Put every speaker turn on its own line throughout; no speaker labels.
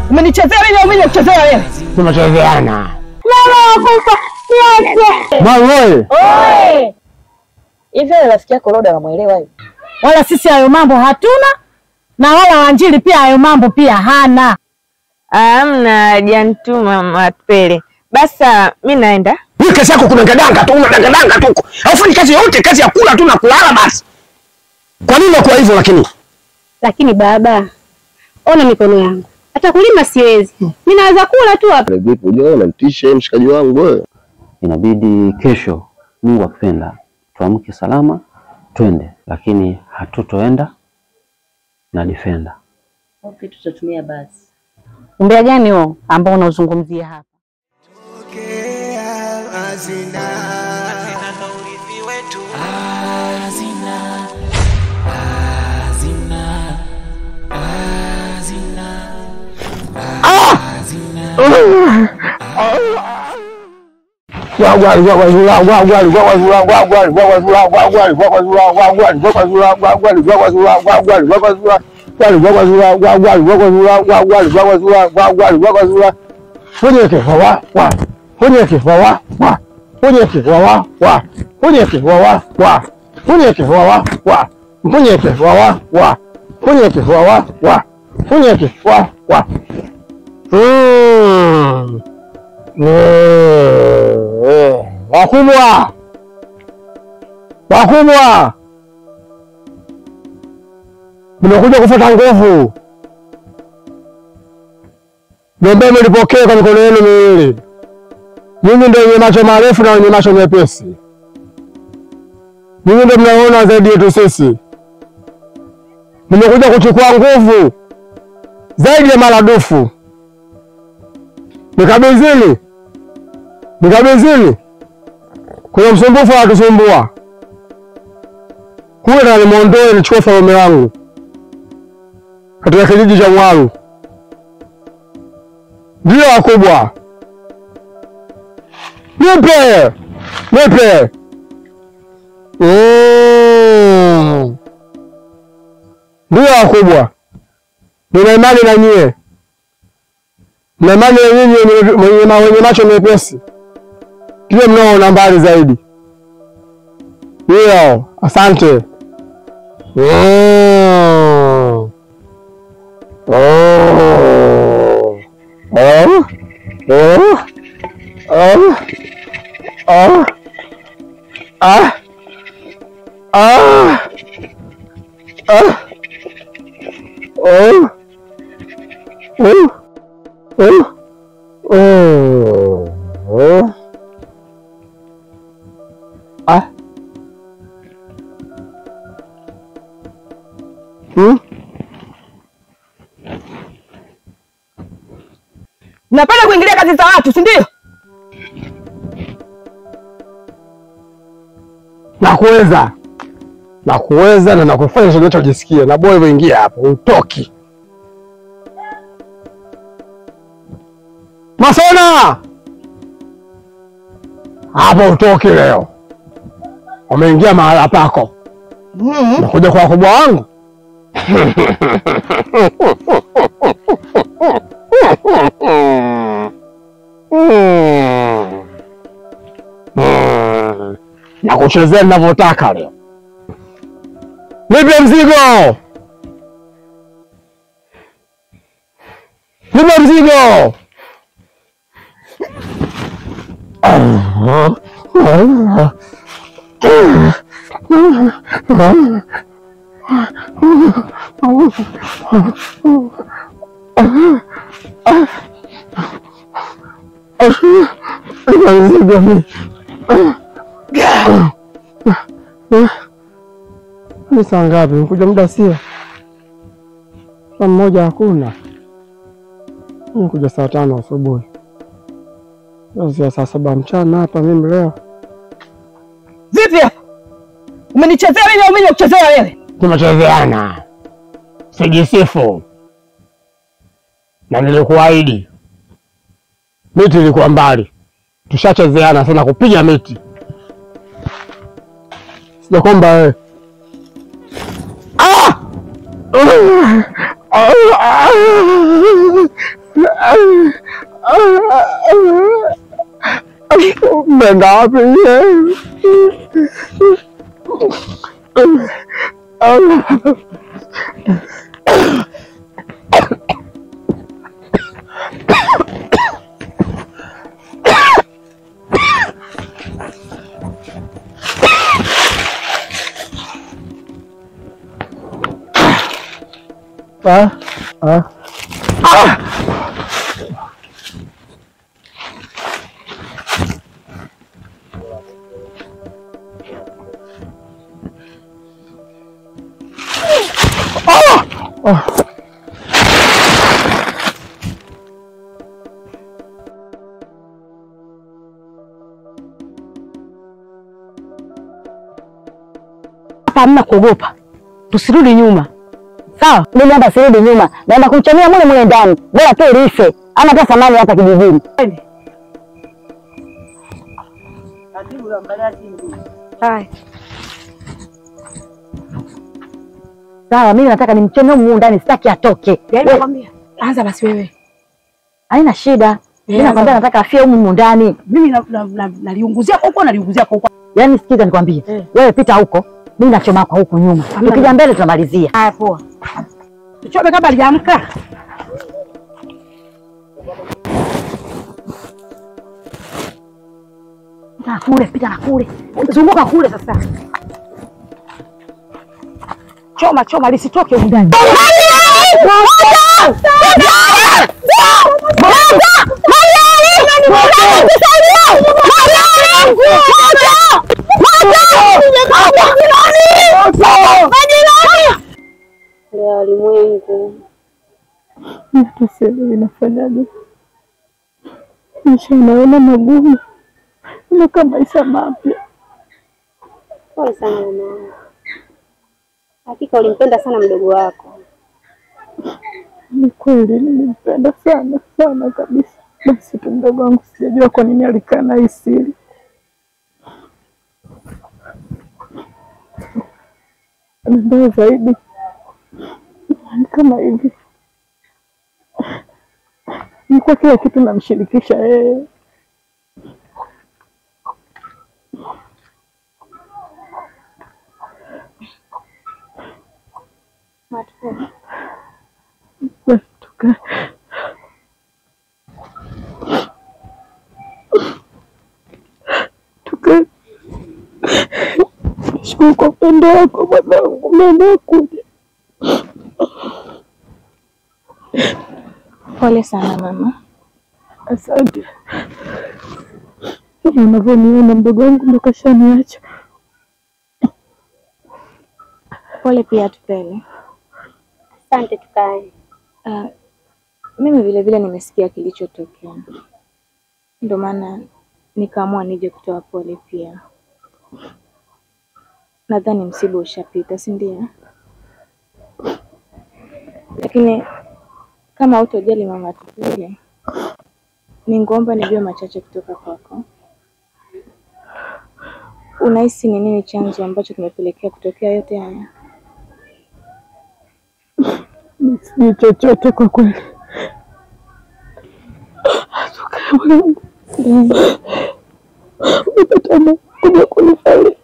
Umenichezea mimi kuchezea wewe.
Tumechezeana.
Mama kufa. Niache.
Mama
oi. Hivi rafiki yako Roda anamuelewa hivi? Wala sisi hayo mambo hatuna na wala Wanjili pia hayo mambo pia hana.
Hamna hajanituma Mapele. Basa mimi naenda.
Wewe kazi yako kuna gadanga tu, unadangadanga tu. Haufanyi kazi yote, kazi ya kula tu na kulala basi. Kwa nini unakuwa hivyo lakini?
Lakini baba, ona mikono yangu. Hata kulima siwezi. Mimi naweza kula tu hapa.
Vipi unajua unanitisha mshikaji wangu wewe?
Inabidi kesho Mungu akipenda tuamke salama twende, lakini hatutoenda na defender.
Okay, tutatumia basi.
Umbea gani huo ambao unauzungumzia hapa?
Wakubwa nimekuja kufuata nguvu. Niombe mlipokee kwa mikono yenu miwili. Mimi ndio mwenye macho marefu na mwenye macho mepesi. Mimi ndio mnaona zaidi yetu sisi. Nimekuja kuchukua nguvu zaidi ya maradufu. Nikabizini. Kuna msumbufu anatusumbua. Huyo na nimuondoe nichukue falme wangu katika kijiji cha Mwaru. Ndio wakubwa. Nipe. Ndio wakubwa. Nina imani na nyie. Na imani na nyinyi mwenye macho mepesi. Kile mnaona mbali zaidi. Ndio, asante.
Napenda kuingilia kazi za watu, si ndio?
Nakuweza na nakufanya unachojisikia. Na boy ingia hapo, utoki. Masona! Hapo utoki leo. Umeingia mahala pako. Nakuja kwa wakubwa wangu. Nakuchezea ninavyotaka leo. Nipe mzigo. Ni saa ngapi? Nikuja muda sio? Saa moja hakuna. Nikuja saa 5 asubuhi. Sasa saa 7 mchana hapa mimi leo.
Vipi hapa? Umenichezea mimi au mimi nakuchezea wewe?
Tumechezeana. Sijisifu. Na nilikuahidi. Miti ilikuwa mbali. Tushachezeana sana kupiga miti. Sijakomba wewe. Umeenda wapi wewe?
Hamna kuogopa. Tusirudi nyuma. Sawa? Mimi hapa sirudi nyuma. Naenda kumchomea mule ndani. Bora tu ilife. Ana hata thamani hapa kijijini. Hai. Sawa, mimi nataka nimchomee huko ndani, sitaki atoke. Yaani nakwambia, anza basi wewe. Haina shida. Mimi nakwambia nataka afie huko ndani. Mimi naliunguzia huko naliunguzia huko. Yaani sikiza nikwambie. Wewe pita huko. Mimi nachoma kwa huku nyuma. Tukija mbele tunamalizia. Haya poa. Tuchome kabla hajaamka. Pita na kule. Zunguka kule sasa. Choma lisitoke huko ndani.
Leo ulimwengu.
Tuseme inafanyaje? Maisha naona magumu. Ni kama maisha mapya.
Pole sana mama. Hakika ulimpenda sana mdogo wako.
Ni kweli nilimpenda sana kabisa. Basi tu mdogo wangu sijajua kwa nini alikaa na hii siri. Mbaya zaidi kama hivi. Nilikuwa kila kitu namshirikisha yeye. Tuka. Shukuru kwa upendo wako mwanangu, mama kuja.
Pole sana mama.
Asante. Kama unavyoniona mdogo wangu ndo kashaniacha.
Pole pia Tupele.
Asante tukae.
Mimi vile nimesikia kilichotokea. Ndio maana nikaamua nije kutoa pole pia. Nadhani msiba ushapita, si ndio? Lakini kama hutojali mama Tupele, ningeomba nijue machache kutoka kwako. Unahisi ni nini chanzo ambacho kimepelekea kutokea yote haya?
Ni chochote kwa kweli. Umepatana kuja kunifali.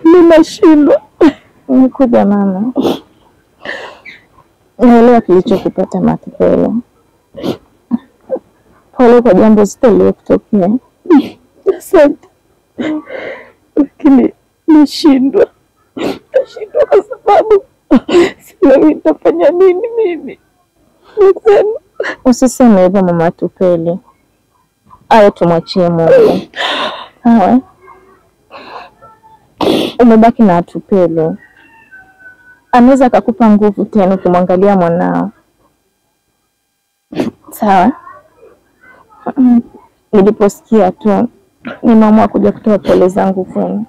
Ninashindwa.
Nikuja mama. Naelewa kilichokupata Matupele. Pole kwa jambo zito lililotokea.
Asante. Lakini nashindwa kwa sababu sielewi nitafanya nini mimi.
Usiseme hivyo mama Tupele. Hayo tumwachie Mungu. Sawa? Umebaki na Atupele. Anaweza akakupa nguvu tena kumwangalia mwanao. Sawa? Niliposikia tu nimeamua kuja kutoa pole zangu kwenu.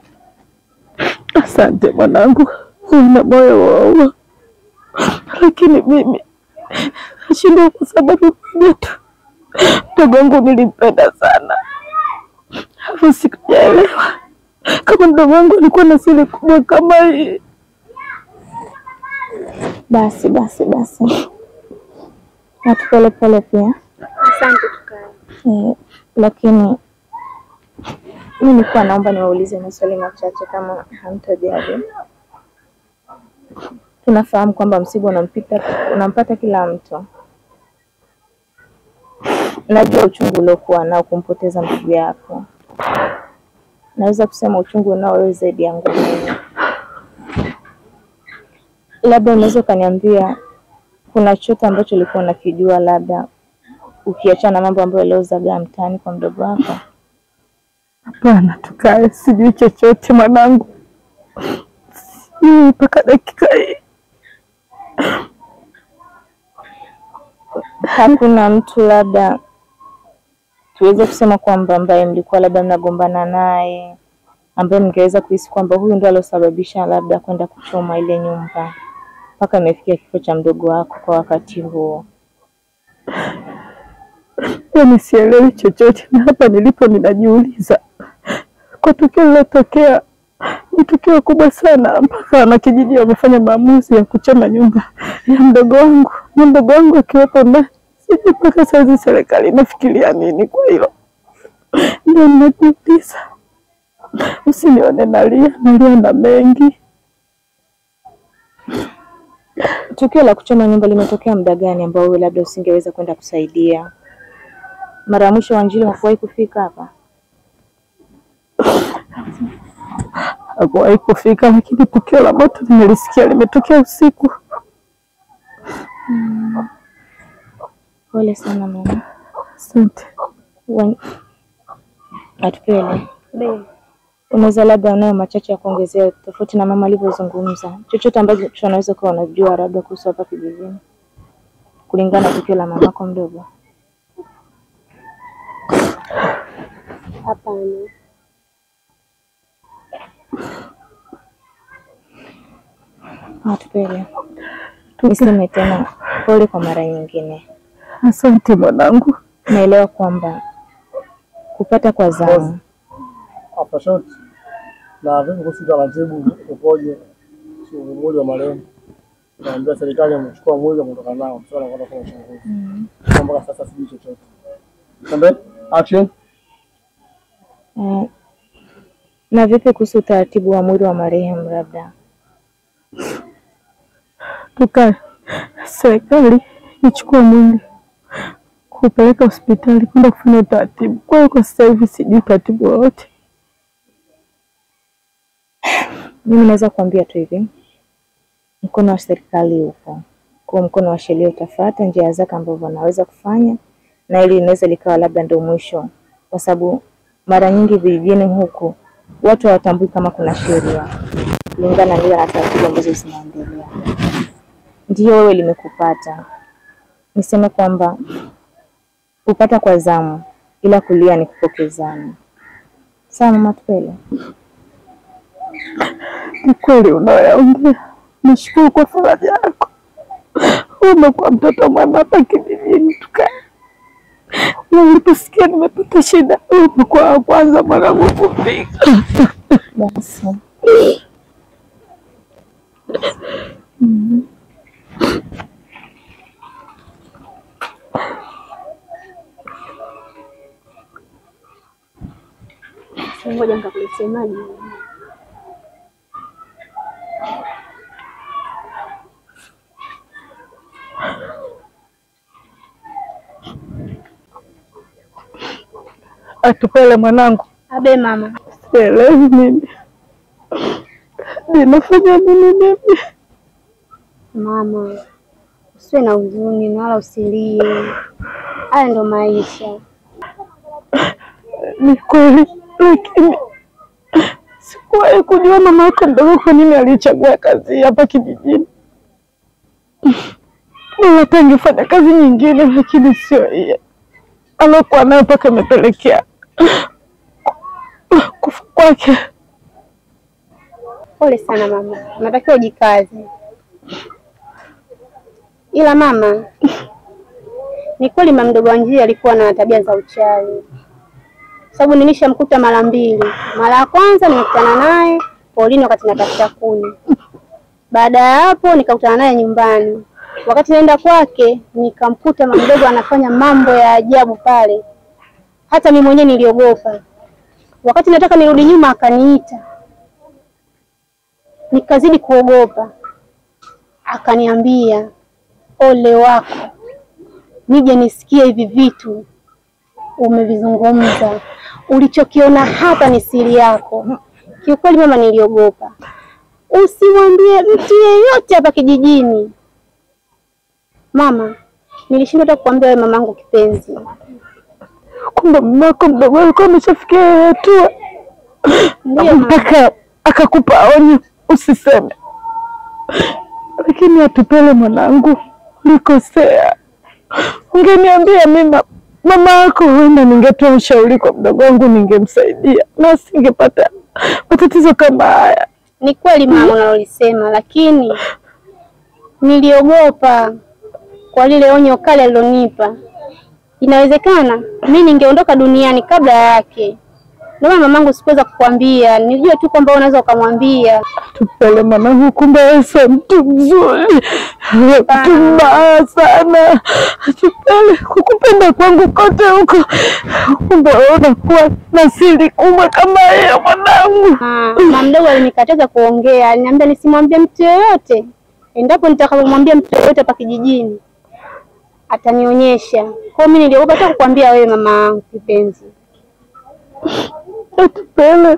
Asante mwanangu, una moyo wa lakini mimi nashindwa kwa sababu yetu. Mdogo wangu nilimpenda sana, hapo sikuelewa kama mdogo wangu alikuwa na siri kubwa kama hii.
Basi. Atupele pole pia.
Asante tukae.
Lakini mimi nilikuwa naomba niwaulize maswali machache kama hamtojali. Tunafahamu kwamba msiba unampata kila mtu. Najua uchungu uliokuwa nao kumpoteza ndugu yako. Naweza kusema uchungu unao wewe zaidi yangu mimi. Labda unaweza kaniambia kuna chochote ambacho ulikuwa unakijua, labda ukiachana mambo ambayo leo zagaa mtaani kwa mdogo wako?
Hapana, tukae, sijui chochote mwanangu. Sijui mpaka dakika hii.
Hakuna mtu labda tuweze kusema kwamba ambaye mlikuwa labda mnagombana naye, ambaye mngeweza kuhisi kwamba huyu ndo alosababisha labda kwenda kuchoma ile nyumba mpaka imefikia kifo cha mdogo wako kwa wakati huo?
Yaani sielewi chochote, na hapa nilipo ninajiuliza. Kwa tukio lilotokea ni tukio kubwa sana, mpaka wanakijiji wamefanya maamuzi ya kuchoma nyumba ya mdogo wangu, na mdogo wangu akiwepo ndani. Sijui mpaka sasa serikali inafikiria nini kwa hilo. Ndio ninajiuliza. Usinione nalia na mengi.
Tukio la kuchoma nyumba limetokea muda gani ambao wewe labda usingeweza kwenda kusaidia? Mara mwisho Wanjili hakuwahi kufika hapa?
Hakuwahi kufika, lakini tukio la moto nimelisikia limetokea usiku.
Pole sana mama.
Asante.
Atupele. Unaweza labda unayo machache ya kuongezea tofauti na mama alivyozungumza? Chochote ambacho tunaweza kuwa unajua labda kuhusu hapa kijijini kulingana na tukio la mamako mdogo?
Hapana.
Atupele. Niseme tena pole kwa mara nyingine.
Asante mwanangu.
Naelewa kwamba kupata kwa zamu.
Hapa shoti. Na vipi kuhusu taratibu ukoje? Sio mmoja wa marehemu. Naambia serikali imechukua mwili kutoka nao. Sio anakwenda kwa uchunguzi. Mpaka sasa sijui chochote. Kambe action.
Na vipi kuhusu taratibu wa mwili wa marehemu labda?
Tukae, serikali ichukue mwili kupeleka hospitali kwenda kufanya utaratibu. Kwa hiyo kwa sasa hivi sijui utaratibu wote.
Mimi naweza kuambia tu hivi, mkono wa serikali upo, kwa mkono wa sheria utafuata njia zake ambazo wanaweza kufanya, na ili inaweza likawa labda ndio mwisho, kwa sababu mara nyingi vijijini huku watu hawatambui kama kuna sheria kulingana na taratibu ambazo zinaendelea. Ndio wewe limekupata, niseme kwamba kupata kwa zamu ila kulia ni kupokezana. Sawa mama Atupele?
Ni kweli unayoongea. Nashukuru kwa faraja yako. Umekuwa mtoto mwema hapa kijijini. Tukae. Na niliposikia nimepata shida, umekuwa wa kwanza mwanangu kufika.
Basi.
Ngoja nikakuletea maji.
Atupele mwanangu.
Abe mama.
Sielewi mimi. Ninafanya nini mimi?
Mama, usiwe na huzuni na wala usilie. Haya ndo maisha.
ni kweli, lakini sikuwahi kujua mama yako mdogo kwa nini alichagua kazi hapa kijijini. Hata angefanya kazi nyingine, lakini sio hiyo alokuwa nayo mpaka imepelekea kufa kwake.
Pole sana mama, unatakiwa ujikaze. Ila mama, ni kweli mama mdogo wa Njia alikuwa na tabia za uchawi. Sababu nilishamkuta mara mbili. Mara ya kwanza nimekutana naye polini wakati natafuta kuni. Baada ya hapo nikakutana naye nyumbani. Wakati naenda kwake nikamkuta mama mdogo anafanya mambo ya ajabu pale. Hata mimi mwenyewe niliogopa. Wakati nataka nirudi nyuma akaniita. Nikazidi kuogopa. Akaniambia, ole wako, nije nisikie hivi vitu umevizungumza. Ulichokiona hapa ni siri yako. Kiukweli mama, niliogopa. Usimwambie mtu yeyote hapa kijijini. Mama, nilishindwa hata kukuambia wewe mamangu kipenzi.
Kumbe mamako mdogo alikuwa ameshafikia hatua. Ndio akakupa onyo usiseme. Lakini Atupele mwanangu, ulikosea. Ungeniambia mimi mama yako, huenda ningetoa ushauri kwa mdogo wangu, ningemsaidia na singepata matatizo kama haya.
Ni kweli mama unalolisema, lakini niliogopa kwa lile onyo kali alilonipa. Inawezekana mimi ningeondoka duniani kabla yake. Ndio mamangu sikuweza kukwambia, nilijua tu kwamba unaweza ukamwambia.
Atupele mwanangu, kumbe wewe sio mtu mzuri. Mtu mbaya sana. Atupele, kukupenda kwangu kote huko, kumbe unakuwa na siri kubwa kama hiyo mwanangu.
Mama mdogo alinikataza kuongea, aliniambia nisimwambie mtu yeyote. Endapo nitakapomwambia mtu yeyote hapa kijijini atanionyesha. Kwa mimi niliogopa hata kukwambia wewe mama yangu kipenzi.
Atupele,